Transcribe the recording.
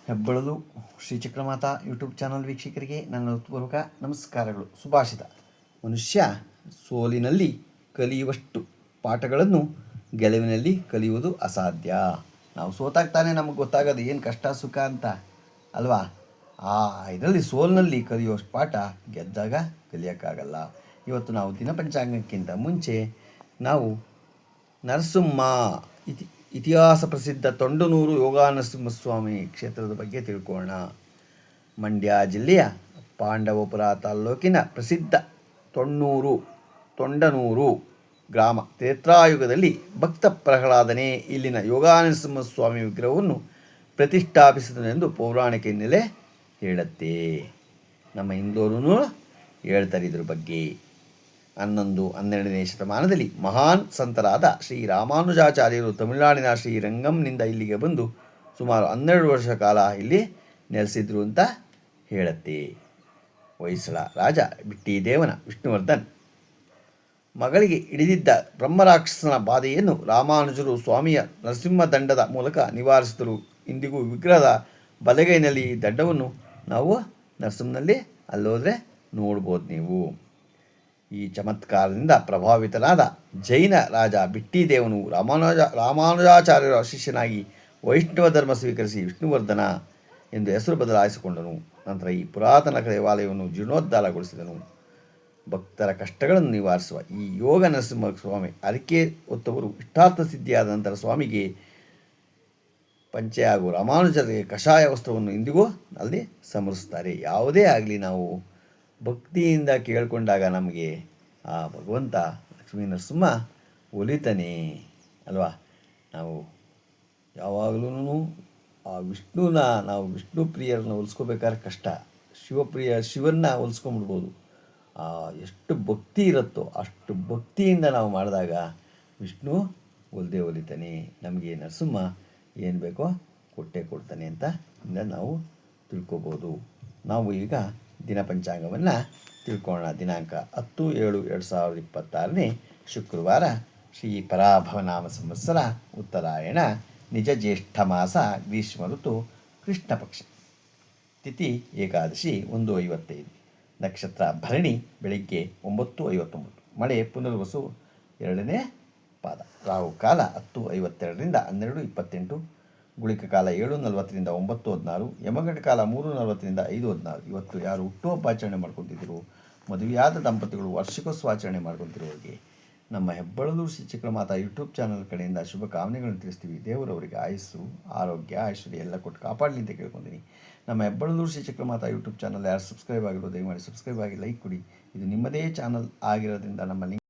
ಹೆಬ್ಬಳಲು Shri Chakramata YouTube channel ವೀಕ್ಷಕರಿಗೆ ನನ್ನ ಹೃತ್ಪೂರ್ವಕ ನಮಸ್ಕಾರಗಳು. ಸುಭಾಷಿತ: ಮನುಷ್ಯ ಸೋಲಿನಲ್ಲಿ ಕಲಿಯುವಷ್ಟು ಪಾಠಗಳನ್ನು ಗೆಲುವಿನಲ್ಲಿ ಕಲಿಯುವುದು ಅಸಾಧ್ಯ. ನಾವು ಸೋತಾಗ್ತಾನೆ ನಮಗೆ ಗೊತ್ತಾಗೋದು ಏನು ಕಷ್ಟ ಸುಖ ಅಂತ ಅಲ್ವಾ. ಇದರಲ್ಲಿ ಸೋಲಿನಲ್ಲಿ ಕಲಿಯುವಷ್ಟು ಪಾಠ ಗೆದ್ದಾಗ ಕಲಿಯೋಕ್ಕಾಗಲ್ಲ. ಇವತ್ತು ನಾವು ದಿನಪಂಚಾಂಗಕ್ಕಿಂತ ಮುಂಚೆ ನಾವು ನರಸಿಂಹ ಇತಿಹಾಸ ಪ್ರಸಿದ್ಧ ತೊಂಡನೂರು ಯೋಗಾನರಸಿಂಹಸ್ವಾಮಿ ಕ್ಷೇತ್ರದ ಬಗ್ಗೆ ತಿಳ್ಕೊಳ್ಳೋಣ. ಮಂಡ್ಯ ಜಿಲ್ಲೆಯ ಪಾಂಡವಪುರ ತಾಲ್ಲೂಕಿನ ಪ್ರಸಿದ್ಧ ತೊಂಡನೂರು ಗ್ರಾಮ ತ್ರೇತಾಯುಗದಲ್ಲಿ ಭಕ್ತ ಪ್ರಹ್ಲಾದನೇ ಇಲ್ಲಿನ ಯೋಗಾನರಸಿಂಹಸ್ವಾಮಿ ವಿಗ್ರಹವನ್ನು ಪ್ರತಿಷ್ಠಾಪಿಸಿದನೆಂದು ಪೌರಾಣಿಕ ಹಿನ್ನೆಲೆ ಹೇಳುತ್ತೆ. ನಮ್ಮ ಹಿಂದೂರು ಹೇಳ್ತಾರೆ ಇದ್ರ ಬಗ್ಗೆ. 11-12ನೇ ಶತಮಾನದಲ್ಲಿ ಮಹಾನ್ ಸಂತರಾದ ಶ್ರೀ ರಾಮಾನುಜಾಚಾರ್ಯರು ತಮಿಳುನಾಡಿನ ಶ್ರೀರಂಗಂನಿಂದ ಇಲ್ಲಿಗೆ ಬಂದು ಸುಮಾರು 12 ವರ್ಷ ಕಾಲ ಇಲ್ಲಿ ನೆಲೆಸಿದ್ರು ಅಂತ ಹೇಳುತ್ತೆ. ಹೊಯ್ಸಳ ರಾಜ ಬಿಟ್ಟಿದೇವನ ವಿಷ್ಣುವರ್ಧನ್ ಮಗಳಿಗೆ ಹಿಡಿದಿದ್ದ ಬ್ರಹ್ಮರಾಕ್ಷಸನ ಬಾಧೆಯನ್ನು ರಾಮಾನುಜರು ಸ್ವಾಮಿಯ ನರಸಿಂಹದಂಡದ ಮೂಲಕ ನಿವಾರಿಸಿದರು. ಇಂದಿಗೂ ವಿಗ್ರಹದ ಬಲಗೈನಲ್ಲಿ ಈ ದಂಡವನ್ನು ನಾವು ನರಸಿಂಹನಲ್ಲಿ ಅಲ್ಲೋದ್ರೆ ನೋಡ್ಬೋದು ನೀವು. ಈ ಚಮತ್ಕಾರದಿಂದ ಪ್ರಭಾವಿತನಾದ ಜೈನ ರಾಜ ಬಿಟ್ಟಿದೇವನು ರಾಮಾನುಜಾಚಾರ್ಯರ ಶಿಷ್ಯನಾಗಿ ವೈಷ್ಣವ ಧರ್ಮ ಸ್ವೀಕರಿಸಿ ವಿಷ್ಣುವರ್ಧನ ಎಂದು ಹೆಸರು ಬದಲಾಯಿಸಿಕೊಂಡನು. ನಂತರ ಈ ಪುರಾತನ ದೇವಾಲಯವನ್ನು ಜೀರ್ಣೋದ್ಧಾರಗೊಳಿಸಿದನು. ಭಕ್ತರ ಕಷ್ಟಗಳನ್ನು ನಿವಾರಿಸುವ ಈ ಯೋಗ ನರಸಿಂಹ ಸ್ವಾಮಿ ಅರಿಕೆ ಹೊತ್ತವರು ಇಷ್ಟಾರ್ಥ ಸಿದ್ಧಿಯಾದ ನಂತರ ಸ್ವಾಮಿಗೆ ಪಂಚೆ ಹಾಗೂ ರಾಮಾನುಜರಿಗೆ ಕಷಾಯ ವಸ್ತ್ರವನ್ನು ಇಂದಿಗೂ ಅಲ್ಲಿ ಸಮರ್ಪಿಸುತ್ತಾರೆ. ಯಾವುದೇ ಆಗಲಿ ನಾವು ಭಕ್ತಿಯಿಂದ ಕೇಳಿಕೊಂಡಾಗ ನಮಗೆ ಆ ಭಗವಂತ ಲಕ್ಷ್ಮೀ ನರಸಿಂಹ ಒಲಿತಾನೆ ಅಲ್ವಾ. ನಾವು ಯಾವಾಗಲೂ ಆ ವಿಷ್ಣುನ ನಾವು ವಿಷ್ಣು ಪ್ರಿಯರನ್ನ ಹೋಲಿಸ್ಕೋಬೇಕಾದ್ರೆ ಕಷ್ಟ. ಶಿವನ್ನ ಹೋಲಿಸ್ಕೊಂಡ್ಬಿಡ್ಬೋದು. ಎಷ್ಟು ಭಕ್ತಿ ಇರುತ್ತೋ ಅಷ್ಟು ಭಕ್ತಿಯಿಂದ ನಾವು ಮಾಡಿದಾಗ ವಿಷ್ಣು ಒಲಿತಾನೆ. ನಮಗೆ ನರಸಿಂಹ ಏನು ಬೇಕೋ ಕೊಟ್ಟೇ ಕೊಡ್ತಾನೆ ಅಂತ ನಾವು ತಿಳ್ಕೊಬೋದು. ನಾವು ಈಗ ದಿನಪಂಚಾಂಗವನ್ನು ತಿಳ್ಕೊಳ್ಳೋಣ. ದಿನಾಂಕ 10/7/2026 ಶುಕ್ರವಾರ, ಶ್ರೀ ಪರಾಭವನಾಮ ಸಂವತ್ಸರ, ಉತ್ತರಾಯಣ, ನಿಜ ಜ್ಯೇಷ್ಠ ಮಾಸ, ಗ್ರೀಷ್ಮ ಋತು, ಕೃಷ್ಣ ಪಕ್ಷ, ತಿಥಿ ಏಕಾದಶಿ 1:55, ನಕ್ಷತ್ರ ಭರಣಿ, ಬೆಳಿಗ್ಗೆ 9:59, ಮಳೆ ಪುನರ್ವಸು 2ನೇ ಪಾದ, ರಾಹು ಕಾಲ 10:52ರಿಂದ 12:28, ಗುಳಿಕ ಕಾಲ 7:40ರಿಂದ 9:16, ಯಮಗಂಟ ಕಾಲ 3:40ರಿಂದ 5:16. ಇವತ್ತು ಯಾರು ಹುಟ್ಟುಹಬ್ಬ ಆಚರಣೆ ಮಾಡ್ಕೊತಿದ್ರು, ಮದುವೆಯಾದ ದಂಪತಿಗಳು ವಾರ್ಷಿಕೋತ್ಸವ ಆಚರಣೆ ಮಾಡ್ಕೊತಿರೋರಿಗೆ ನಮ್ಮ ಹೆಬ್ಬಳಲು ಶ್ರೀ ಚಕ್ರಮಾತಾ ಯೂಟ್ಯೂಬ್ ಚಾನಲ್ ಕಡೆಯಿಂದ ಶುಭ ಕಾಮನೆಗಳನ್ನು ತಿಳಿಸ್ತೀವಿ. ದೇವರವರಿಗೆ ಆಯುಸ್ಸು, ಆರೋಗ್ಯ, ಐಶ್ವರ್ಯ ಎಲ್ಲ ಕೊಟ್ಟು ಕಾಪಾಡಲಿ ಅಂತ ಕೇಳ್ಕೊತೀನಿ. ನಮ್ಮ ಹೆಬ್ಬಳಲು ಶ್ರೀ ಚಕ್ರಮಾತಾ ಯೂಟ್ಯೂಬ್ ಚಾನಲ್ ಯಾರು ಸಬ್ಸ್ಕ್ರೈಬ್ ಆಗಿರೋ ದಯಮಾಡಿ ಸಬ್ಸ್ಕ್ರೈಬ್ ಆಗಿ ಲೈಕ್ ಕೊಡಿ. ಇದು ನಿಮ್ಮದೇ ಚಾನಲ್ ಆಗಿರೋದ್ರಿಂದ ನಮ್ಮ ಲಿಂಕ್